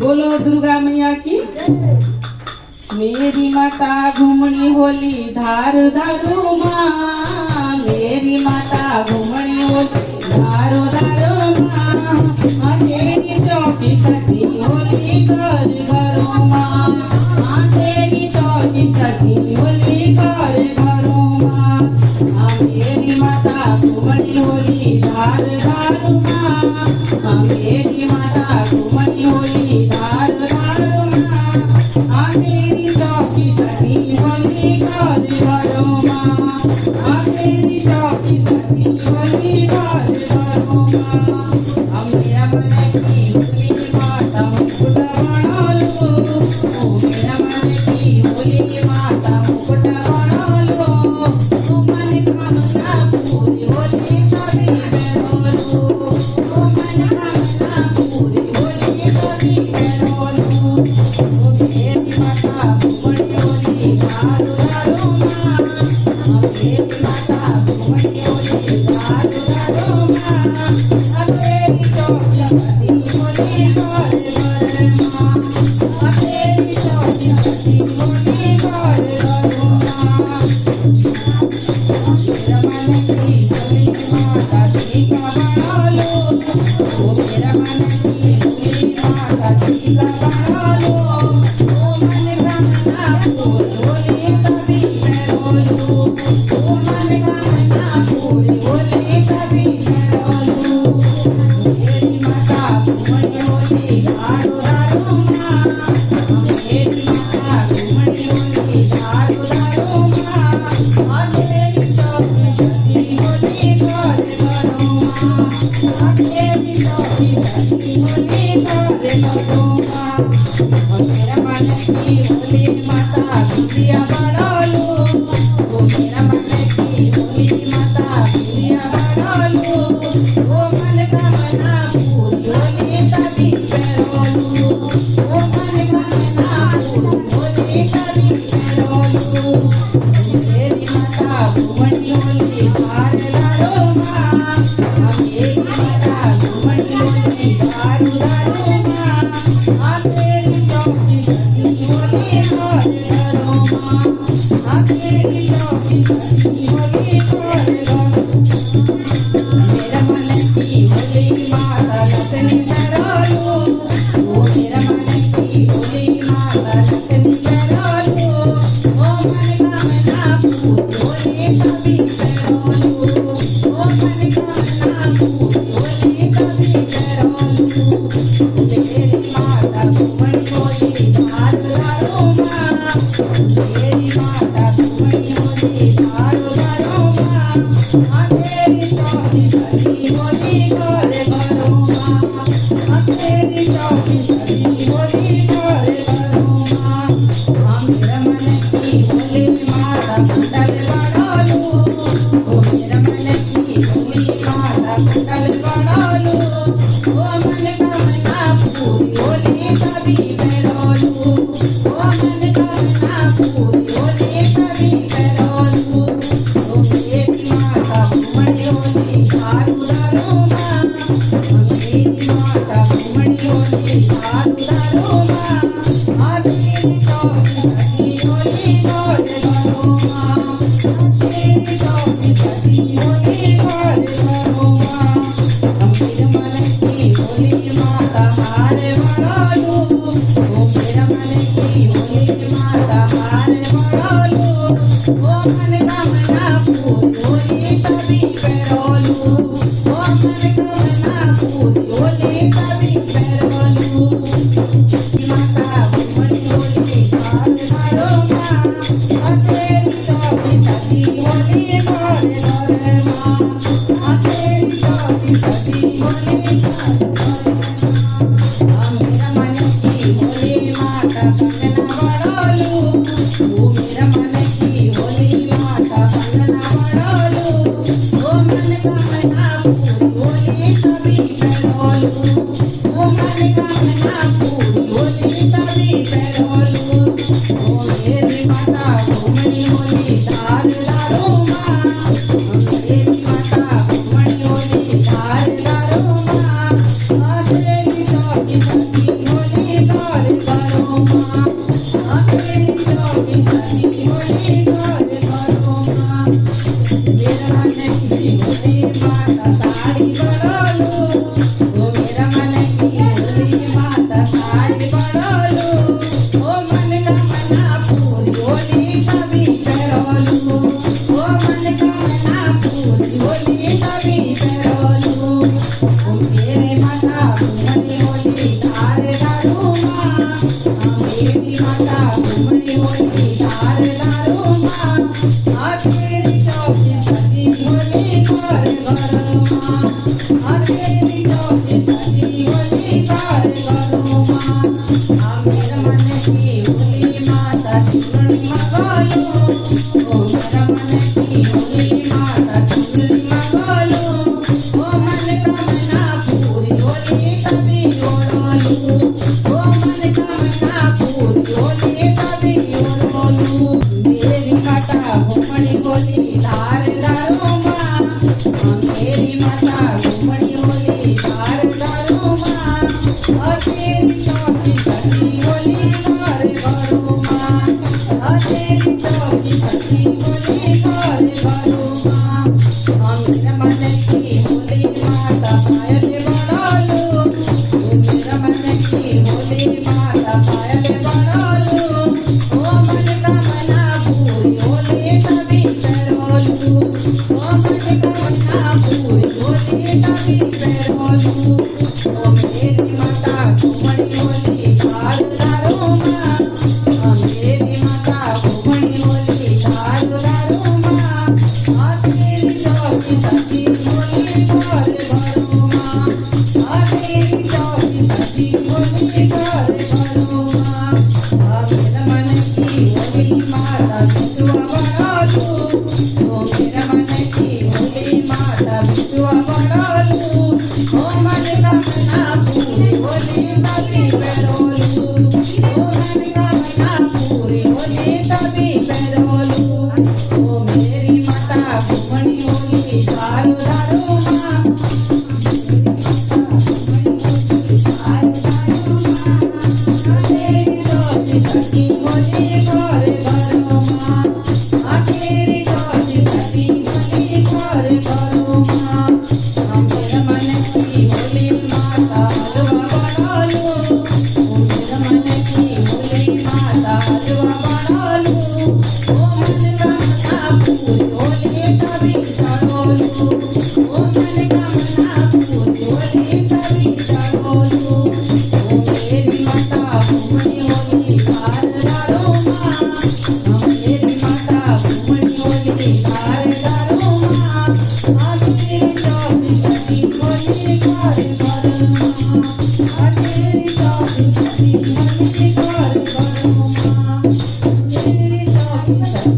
बोलो दुर्गा मैया की। मेरी माता घूमनी होली धार धारो माँ, मेरी माता घूमनी होली धारो धारो माँ, तेरी चौकी सती होली घर घरो माँ, तेरी चौकी सती होली घर घरो माँ, मेरी माता घूमनी होली धार धारो माँ, मेरी माता घूमनी होली धार धारो माँ, तेरी चौकी सती होली घर घरो माँ, तेरी चौकी सती होली घर घरो माँ, मेरा मन की होली माता मुकुट बना लो, मेरा मन की होली माता मुकुट बना लो, मन कामना पूरी होली कभी करो लो, मन कामना पूरी होली कभी करो लो, मेरी माता घूमनी होली धारो धारो माँ, मेरी माता घूमनी होली धारो धारो माँ, तेरी चौकी सती होली घर घर माँ, तेरी चौकी सती होली घर घरो माँ, मेरा मन की होली माता टीका बना लो, मेरा मन की होली माता टीका बना लो, मन कामना पूरी होली कभी करो लो, मन कामना पूरी होली कभी करो लो, मेरी माता घूमनी होली धारो धारो माँ, मेरी माता घूमनी होली धारो धारो माँ, तेरी चौकी सती होली घर घरो माँ, तेरी चौकी सती होली घर घरो माँ, मेरा मन की होली माता गुड़िया बना लो, मेरा मन की होली माता गुड़िया बना लो, मन कामना पूरी होली कभी करो लो, मन कामना पूरी होली कभी करो लो, मेरी माता घूमनी होली धार धारो माँ, मेरी माता घूमनी होली धारो धारो माँ, तेरी चौकी सती होली घर घरो माँ, तेरी चौकी सती होली घर घरो, मेरा मन की होली माता रतनी करा लो, मेरा मन की होली माता रतनी करा लो, मन कामना पूरी होली कभी करो लो, मन कामना पूरी होली कभी करो लो, तेरी माता घूमनी होली धारो धारो माँ, तेरी माता घूमनी होली धारो धारो माँ, तेरी चौकी सती होली घर घरो माँ, तेरी चौकी सती होली घर घरो माँ, मेरा मन की होली माता कुंडल बना लो, मेरा मन की होली माता कुंडल बना लो, मन कामना पूरी होली कभी करो लो, मन कामना पूरी होली कभी करो लो, मेरी माता घूमनी होली धारो धारो माँ, मेरी माता घूमनी होली धारो धारो माँ, तेरी चौकी सती होली घर घरो माँ, तेरी चौकी सती होली घर घरो माँ, मेरे मन की होली माता हार बना लो, मेरा मन की होली माता हार बना लो, मन कामना पूरी होली कभी करो लो, मन कामना पूरी होली कभी करो लो, माता घूमनी होली धार धारो माँ, तेरी चौकी सती होली घर घर माँ, तेरी चौकी सती होली घर घर माँ, मेरा मन की होली माता कंगना बना लो, मेरा मन की होली माता कंगना बना लो, मन कामना पूरी होली कभी करो लो, मन कामना पूरी होली कभी करो लो, मेरी माता घूमनी होली धार धारो माँ, मेरी माता घूमनी होली धार धारो माँ, तेरी चौकी सती होली बड़ालो ओ मन कामना पूरी होली कभी पेरोलू ओ मन कामना पूरी होली कभी पेरोलू ओ मेरे माता घूमनी होली तार दारू माँ मेरी माता घूमनी होली तार दारू माँ तेरी चौकी सजी होली घर घर माँ तेरी चौकी सजी होली घर घर माँ मेरा मन की होली माता चुनरी मगालो ओ मेरा मन की होली माता चुनरी मगालो ओ मन कामना पूरी होली कभी ओढ़ालू ओ मन कामना पूरी होली कभी ओढ़ालू मेरी माता घूमनी होली तार दारू माँ मेरी माता घूमनी होली तार दारू माँ तेरी चौकी सजी होली घर घर माँ तेरी चौकी सजी होली घर घर माँ मेरा मन की होली माता पायल बड़ालो मेरा मन की होली माता पायल बड़ालो ओ मन कामना पूरी होली कभी पेरोलू ओ मन कामना पूरी होली कभी पेरोलू ओ मेरी माता घूमनी होली तार दारू माँ मेरी माता घूमनी होली तार दारू माँ तेरी चौकी सजी होली घर घर माँ तेरी चौकी सजी होली घर घर माँ मेरा मन की होली माता बिचुआ बड़ालू ओ मेरा मन की होली माता बिचुआ बड़ालू ओ मन कामना पूरी होली कभी पेरोलू ओ मन कामना पूरी होली कभी पेरोलू ओ मेरी माता घूमनी होली तार दारू माँ तेरी चौकी सजी होली घर घर माँ तेरी चौकी सजी होली घर घर माँ मेरा मन की होली माता हलवा बड़ालो मेरा मन की होली माता हलवा बड़ालो ओ मन कामना पूरी होली कभी चढ़ोलू ओ मन कामना पूरी होली कभी चढ़ोलू ओ मेरी माता घूमनी होली तार दारू माँ मेरी माता घूमनी होली तार दारू माँ तेरी चौकी सजी होली घर घर माँ तेरी चौकी सजी होली घर घर माँ तेरी चौकी